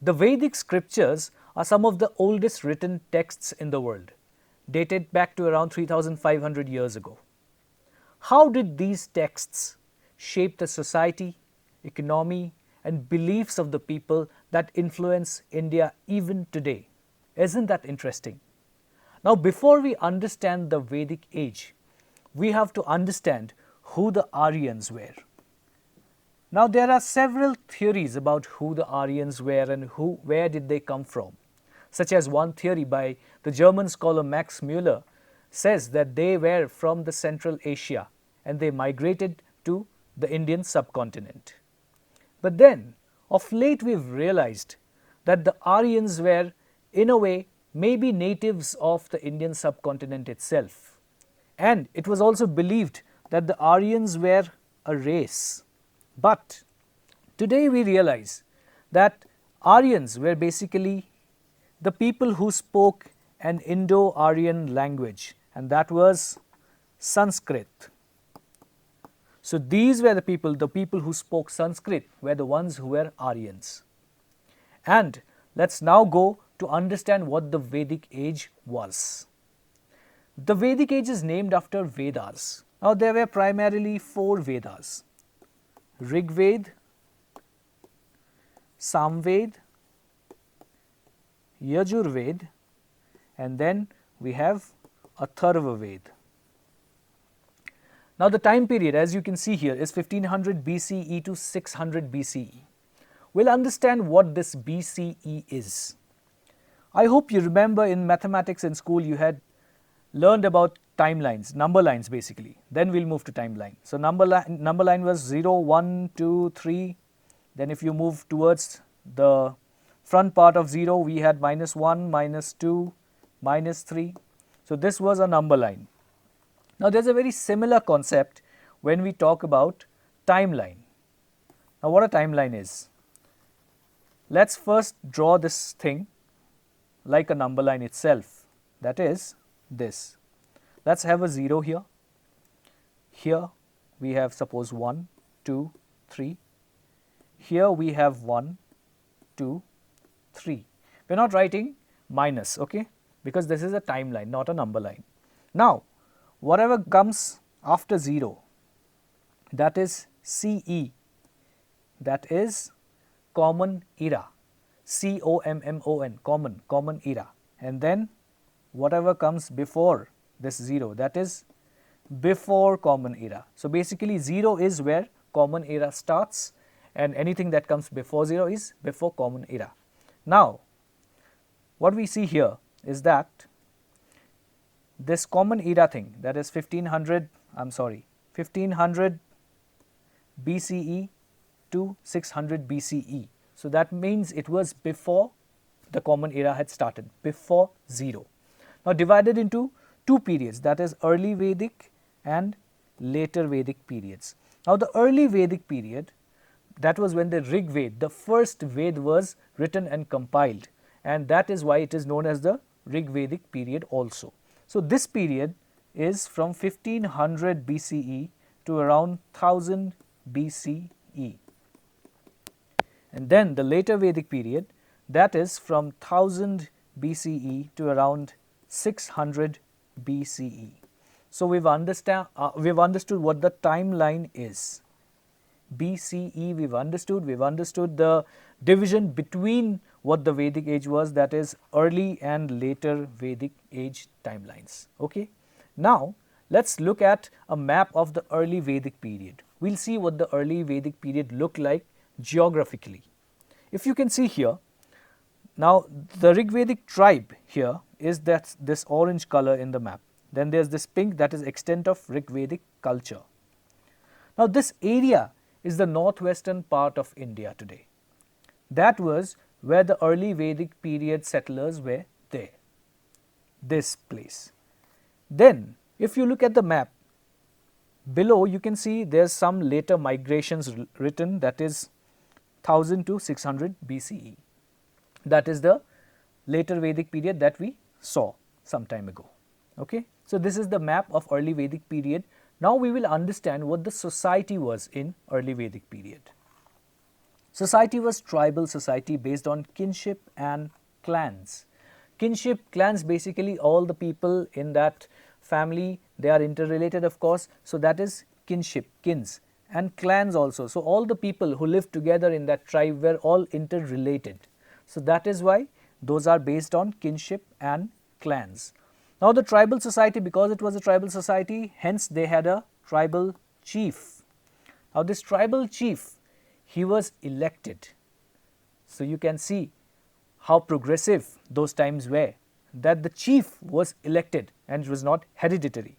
The Vedic scriptures are some of the oldest written texts in the world, dated back to around 3,500 years ago. How did these texts shape the society, economy, and beliefs of the people that influence India even today? Isn't that interesting? Now, before we understand the Vedic age, we have to understand who the Aryans were. Now, there are several theories about who the Aryans were and where did they come from, such as one theory by the German scholar Max Müller says that they were from the Central Asia and they migrated to the Indian subcontinent. But then, of late we've realized that the Aryans were, in a way, maybe natives of the Indian subcontinent itself. And it was also believed that the Aryans were a race. But today we realize that Aryans were basically the people who spoke an Indo-Aryan language, and that was Sanskrit. So these were the people who spoke Sanskrit were the ones who were Aryans. And let's now go to understand what the Vedic age was. The Vedic age is named after Vedas. Now there were primarily 4 Vedas: Rig Veda, Samved, Yajur Veda, and then we have Atharva Veda. Now the time period, as you can see here, is 1500 BCE to 600 BCE. We'll understand what this BCE is. I hope you remember in mathematics in school you had learned about timelines, number lines basically. Then we'll move to timeline. So number line was 0, 1, 2, 3. Then if you move towards the front part of 0, we had -1, -2, -3. So this was a number line. Now there's a very similar concept when we talk about timeline. Now what a timeline is? Let's first draw this thing like a number line itself, that is this. Let's have a 0 here. Here we have suppose 1, 2, 3. Here we have 1, 2, 3. We are not writing minus, okay, because this is a timeline, not a number line. Now whatever comes after 0, that is CE, that is common era, COMMON, common era, and then whatever comes before this 0, that is before common era. So basically 0 is where common era starts and anything that comes before 0 is before common era. Now what we see here is that this common era thing, that is 1500 BCE to 600 BCE. So that means it was before the common era had started, before 0. Now divided into 2 periods, that is early Vedic and later Vedic periods. Now the early Vedic period, that was when the Rig Veda, the first Veda, was written and compiled, and that is why it is known as the Rig Vedic period also. So this period is from 1500 BCE to around 1000 BCE. And then the later Vedic period, that is from 1000 BCE to around 600 BCE. So we've understood what the timeline is. BCE we've understood the division between what the Vedic age was, that is early and later Vedic age timelines. Okay. Now let's look at a map of the early Vedic period. We'll see what the early Vedic period looked like geographically. If you can see here, now the Rig Vedic tribe here is this orange color in the map. Then there's this pink, that is extent of Rig Vedic culture. Now this area is the northwestern part of India today. That was where the early Vedic period settlers were there, this place. Then if you look at the map, below you can see there's some later migrations written, that is 1000 to 600 BCE. That is the later Vedic period that we saw some time ago. Okay. So this is the map of early Vedic period. Now we will understand what the society was in early Vedic period. Society was tribal society based on kinship and clans. Kinship, clans, basically all the people in that family, they are interrelated of course, so that is kinship, kins, and clans also. So all the people who lived together in that tribe were all interrelated. So that is why those are based on kinship and clans. Now the tribal society, because it was a tribal society, hence they had a tribal chief. Now this tribal chief, he was elected. So you can see how progressive those times were, that the chief was elected and it was not hereditary.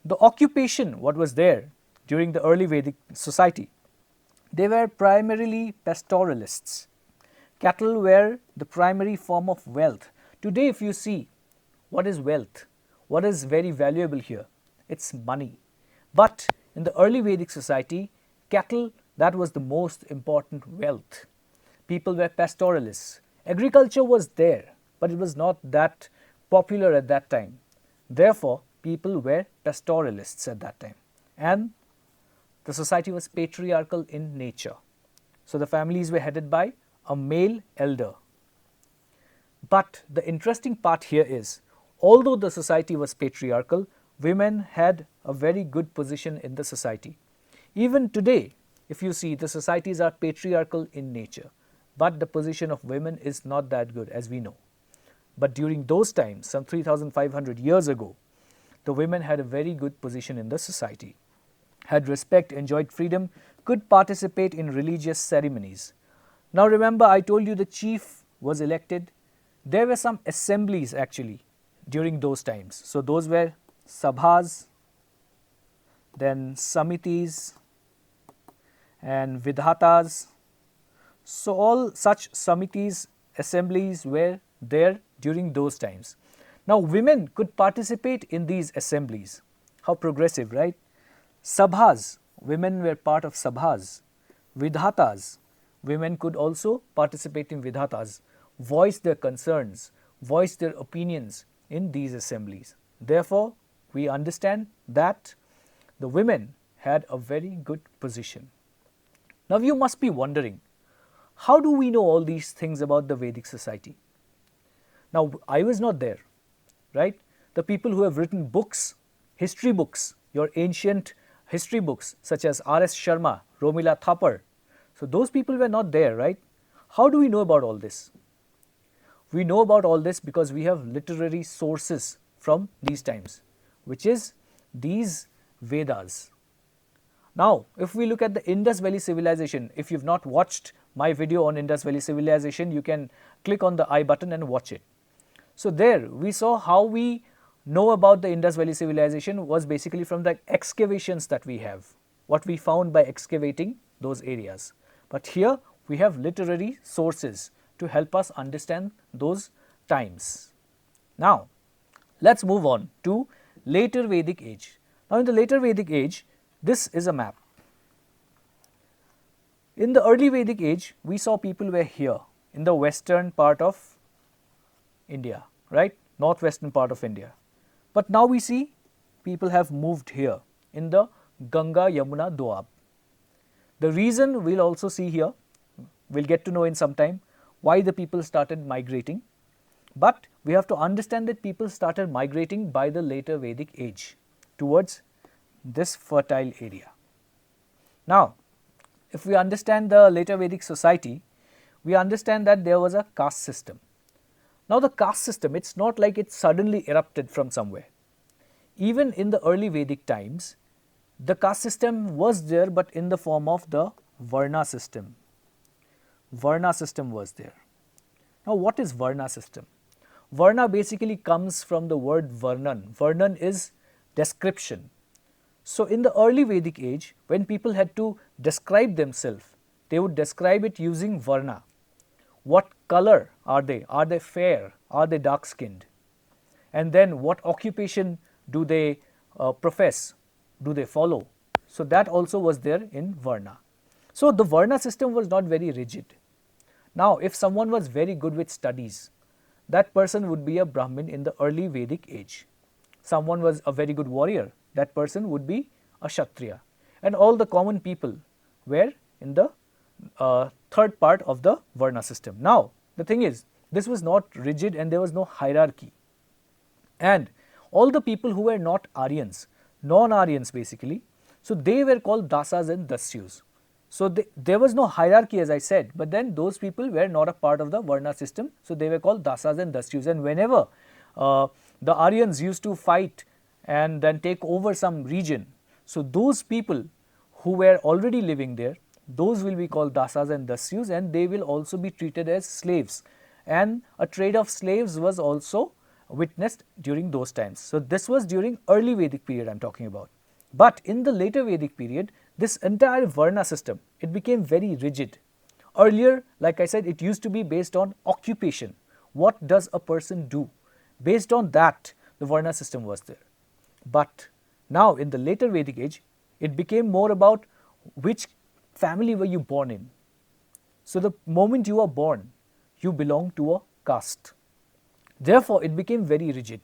The occupation, what was there during the early Vedic society, they were primarily pastoralists. Cattle were the primary form of wealth. Today if you see, what is wealth? What is very valuable here? It's money. But in the early Vedic society, cattle, that was the most important wealth. People were pastoralists. Agriculture was there, but it was not that popular at that time. Therefore, people were pastoralists at that time. And the society was patriarchal in nature. So the families were headed by a male elder. But the interesting part here is, although the society was patriarchal, women had a very good position in the society. Even today, if you see, the societies are patriarchal in nature, but the position of women is not that good, as we know. But during those times, some 3,500 years ago, the women had a very good position in the society, had respect, enjoyed freedom, could participate in religious ceremonies. Now remember, I told you the chief was elected. There were some assemblies actually during those times. So those were sabhas, then samitis and vidhatas. So all such samitis, assemblies were there during those times. Now women could participate in these assemblies. How progressive, right? Sabhas, women were part of sabhas. Vidhatas, women could also participate in vidhatas, voice their concerns, voice their opinions in these assemblies. Therefore, we understand that the women had a very good position. Now you must be wondering, how do we know all these things about the Vedic society? Now I was not there, right? The people who have written books, history books, your ancient history books such as R.S. Sharma, Romila Thapar, so those people were not there, right? How do we know about all this? We know about all this because we have literary sources from these times, which is these Vedas. Now, if we look at the Indus Valley Civilization, if you have not watched my video on Indus Valley Civilization, you can click on the I button and watch it. So there we saw how we know about the Indus Valley Civilization was basically from the excavations that we have, what we found by excavating those areas. But here we have literary sources to help us understand those times. Now, let's move on to Later Vedic Age. Now, in the Later Vedic Age, this is a map. In the Early Vedic Age, we saw people were here in the western part of India, right? Northwestern part of India. But now we see people have moved here in the Ganga Yamuna Doab. The reason we'll also see here, we'll get to know in some time why the people started migrating. But we have to understand that people started migrating by the Later Vedic Age towards this fertile area. Now, if we understand the Later Vedic society, we understand that there was a caste system. Now, the caste system, it's not like it suddenly erupted from somewhere. Even in the early Vedic times, the caste system was there, but in the form of the Varna system. Varna system was there. Now, what is Varna system? Varna basically comes from the word Varnan. Varnan is description. So, in the early Vedic age, when people had to describe themselves, they would describe it using Varna. What color are they? Are they fair? Are they dark skinned? And then what occupation do they profess? Do they follow? So, that also was there in Varna. So, the Varna system was not very rigid. Now, if someone was very good with studies, that person would be a Brahmin in the early Vedic age. Someone was a very good warrior, that person would be a Kshatriya. And all the common people were in the third part of the Varna system. Now, the thing is, this was not rigid and there was no hierarchy. And all the people who were not Aryans, non-Aryans basically, so they were called Dasas and Dasyus. So there was no hierarchy, as I said, but then those people were not a part of the Varna system, so they were called Dasas and Dasyus. And whenever the Aryans used to fight and then take over some region, so those people who were already living there, those will be called Dasas and Dasyus, and they will also be treated as slaves. And a trade of slaves was also witnessed during those times. So this was during early Vedic period I am talking about. But in the later Vedic period, this entire Varna system, it became very rigid. Earlier, like I said, it used to be based on occupation. What does a person do? Based on that, the Varna system was there. But now in the later Vedic age, it became more about which family were you born in. So the moment you are born, you belong to a caste. Therefore, it became very rigid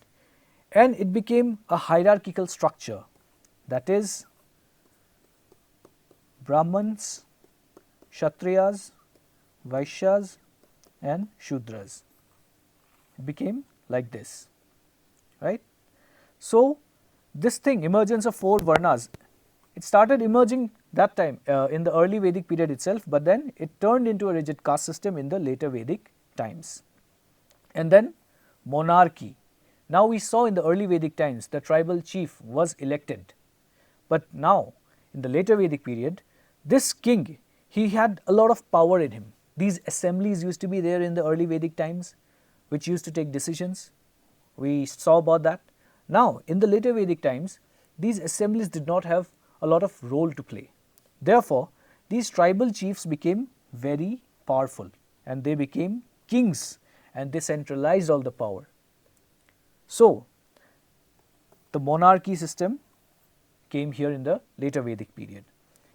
and it became a hierarchical structure, that is Brahmans, Kshatriyas, Vaishyas and Shudras. It became like this, right? So, this thing, emergence of 4 Varnas, it started emerging that time in the early Vedic period itself, but then it turned into a rigid caste system in the later Vedic times. And then monarchy. Now we saw in the early Vedic times the tribal chief was elected, but now in the later Vedic period, this king, he had a lot of power in him. These assemblies used to be there in the early Vedic times, which used to take decisions. We saw about that. Now in the later Vedic times, these assemblies did not have a lot of role to play. Therefore, these tribal chiefs became very powerful and they became kings and they centralized all the power. So, the monarchy system came here in the later Vedic period,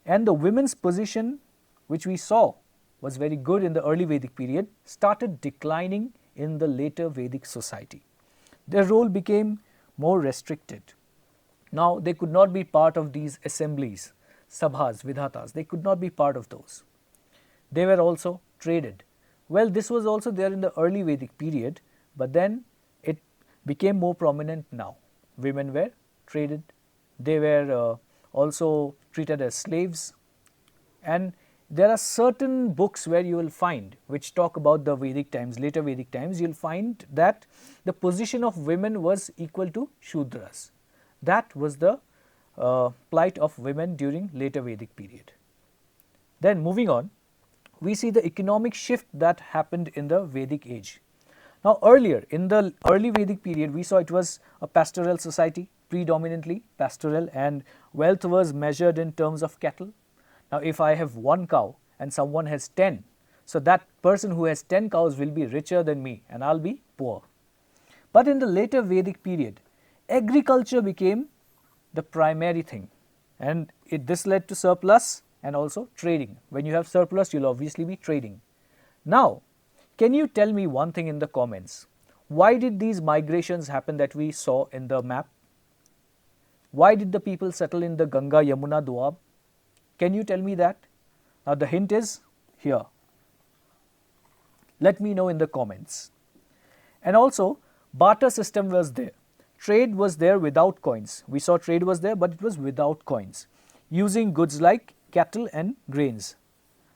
and the women's position, which we saw was very good in the early Vedic period, started declining in the later Vedic society. Their role became more restricted. Now, they could not be part of these assemblies, sabhas, vidhatas, they could not be part of those. They were also traded. Well, this was also there in the early Vedic period, but then it became more prominent now. Women were traded, they were also treated as slaves, and there are certain books where you will find, which talk about the Vedic times, later Vedic times, you will find that the position of women was equal to Shudras. That was the plight of women during later Vedic period. Then moving on, we see the economic shift that happened in the Vedic age. Now earlier in the early Vedic period, we saw it was a pastoral society, predominantly pastoral, and wealth was measured in terms of cattle. Now if I have 1 cow and someone has 10, so that person who has 10 cows will be richer than me and I will be poor. But in the later Vedic period, agriculture became the primary thing, and this led to surplus and also trading. When you have surplus, you will obviously be trading. Now, can you tell me one thing in the comments? Why did these migrations happen that we saw in the map? Why did the people settle in the Ganga, Yamuna, Doab? Can you tell me that? Now, the hint is here. Let me know in the comments. And also, barter system was there. Trade was there without coins. We saw trade was there, but it was without coins, using goods like cattle and grains.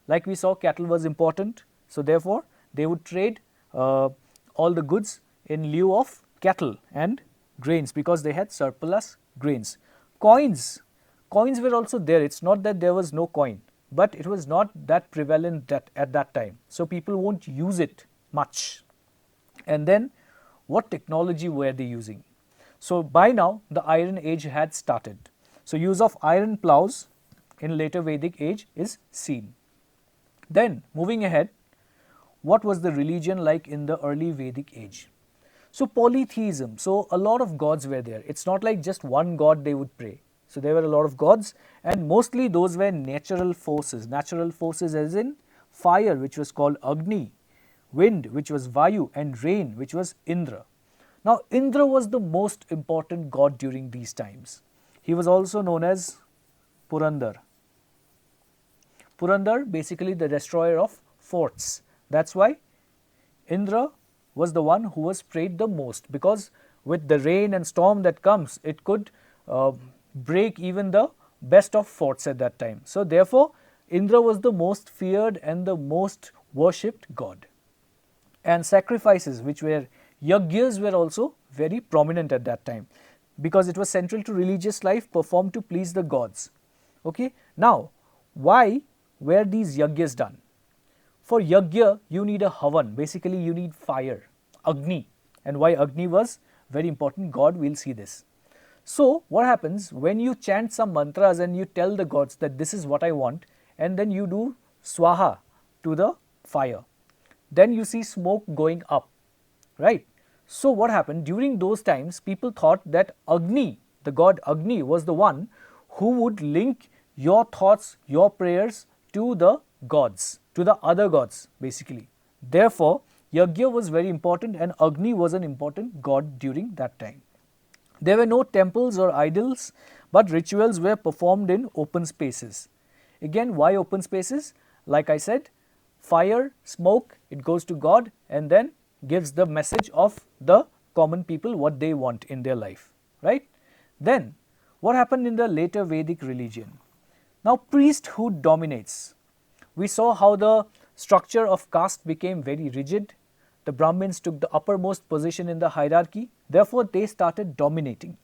Like we saw, cattle was important, so therefore they would trade all the goods in lieu of cattle and grains because they had surplus grains. Coins were also there. It's not that there was no coin, but it was not that prevalent at that time, so people won't use it much. And then what technology were they using? So by now the Iron Age had started. So use of iron plows in later Vedic age is seen. Then moving ahead, what was the religion like in the early Vedic age? So polytheism, so a lot of gods were there. It's not like just one god they would pray. So there were a lot of gods, and mostly those were natural forces as in fire, which was called Agni, wind, which was Vayu, and rain, which was Indra. Now Indra was the most important god during these times. He was also known as Purandar. Purandar, basically the destroyer of forts. That's why Indra was the one who was prayed the most, because with the rain and storm that comes, it could break even the best of forts at that time. So therefore, Indra was the most feared and the most worshipped god. And sacrifices, which were yajnas, were also very prominent at that time, because it was central to religious life performed to please the gods. Okay. Now, why were these yajnas done? For yajna, you need a havan, basically you need fire, Agni. And why Agni was very important, God will see this. So, what happens when you chant some mantras and you tell the gods that this is what I want, and then you do swaha to the fire, then you see smoke going up, right? So, what happened during those times, people thought that Agni, the god Agni, was the one who would link your thoughts, your prayers to the gods, to the other gods basically. Therefore, yajna was very important and Agni was an important god during that time. There were no temples or idols, but rituals were performed in open spaces. Again, why open spaces? Like I said, fire, smoke, it goes to God and then gives the message of the common people what they want in their life, right? Then, what happened in the later Vedic religion? Now, priesthood dominates. We saw how the structure of caste became very rigid. The Brahmins took the uppermost position in the hierarchy, therefore they started dominating.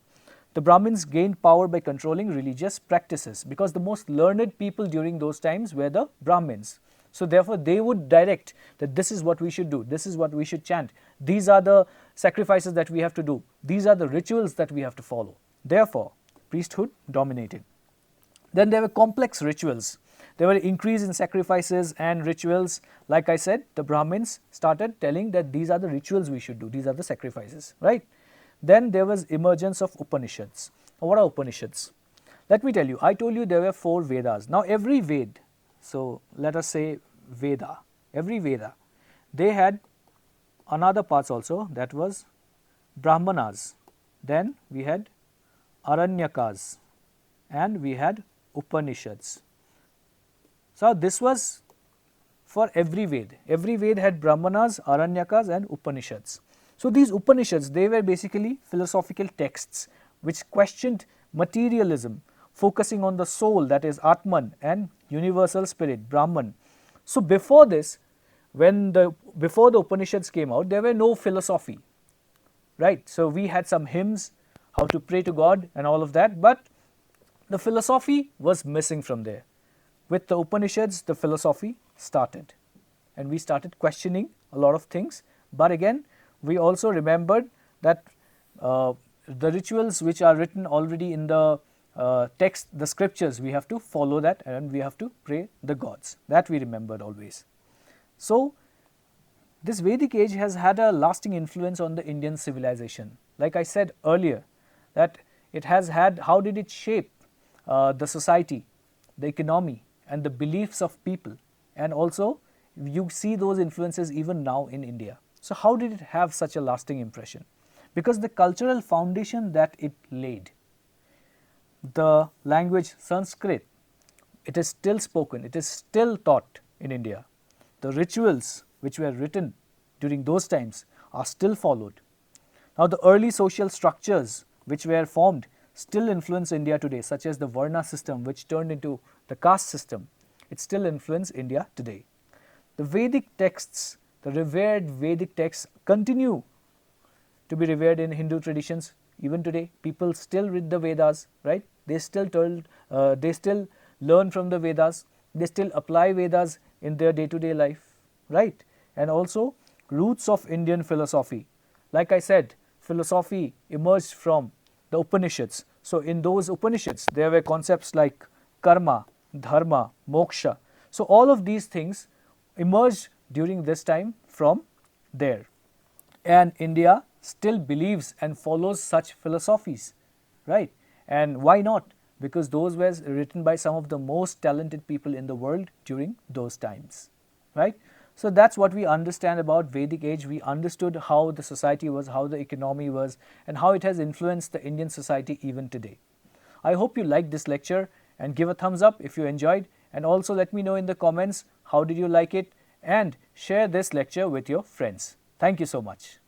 The Brahmins gained power by controlling religious practices, because the most learned people during those times were the Brahmins. So therefore they would direct that this is what we should do, this is what we should chant, these are the sacrifices that we have to do, these are the rituals that we have to follow. Therefore, priesthood dominated. Then there were complex rituals. There were increase in sacrifices and rituals. Like I said, the Brahmins started telling that these are the rituals we should do, these are the sacrifices, right? Then there was emergence of Upanishads. Now, what are Upanishads? Let me tell you, I told you there were 4 Vedas. Now, every Ved, so let us say Veda, every Veda, they had another parts also, that was Brahmanas. Then we had Aranyakas and we had Upanishads. So, this was for every Ved. Every Ved had Brahmanas, Aranyakas and Upanishads. So, these Upanishads, they were basically philosophical texts which questioned materialism, focusing on the soul, that is Atman, and universal spirit, Brahman. So, before this, before the Upanishads came out, there were no philosophy, right? So, we had some hymns, how to pray to God and all of that, but the philosophy was missing from there. With the Upanishads, the philosophy started and we started questioning a lot of things, but again, we also remembered that the rituals which are written already in the text, the scriptures, we have to follow that and we have to pray the gods. That we remembered always. So, this Vedic age has had a lasting influence on the Indian civilization. Like I said earlier, that it has had, how did it shape the society, the economy and the beliefs of people, and also you see those influences even now in India. So, how did it have such a lasting impression? Because the cultural foundation that it laid, the language Sanskrit, it is still spoken, it is still taught in India. The rituals which were written during those times are still followed. Now, the early social structures which were formed still influence India today, such as the Varna system which turned into the caste system. It still influences India today. The Vedic texts, the revered Vedic texts continue to be revered in Hindu traditions even today. People still read the Vedas, right? They still learn from the Vedas. They still apply Vedas in their day-to-day life, right? And also roots of Indian philosophy. Like I said, philosophy emerged from the Upanishads. So, in those Upanishads, there were concepts like karma, dharma, moksha. So, all of these things emerged during this time from there. And India still believes and follows such philosophies, right? And why not? Because those were written by some of the most talented people in the world during those times, right? So, that is what we understand about Vedic age. We understood how the society was, how the economy was, and how it has influenced the Indian society even today. I hope you liked this lecture and give a thumbs up if you enjoyed, And also let me know in the comments how did you like it, and share this lecture with your friends. Thank you so much.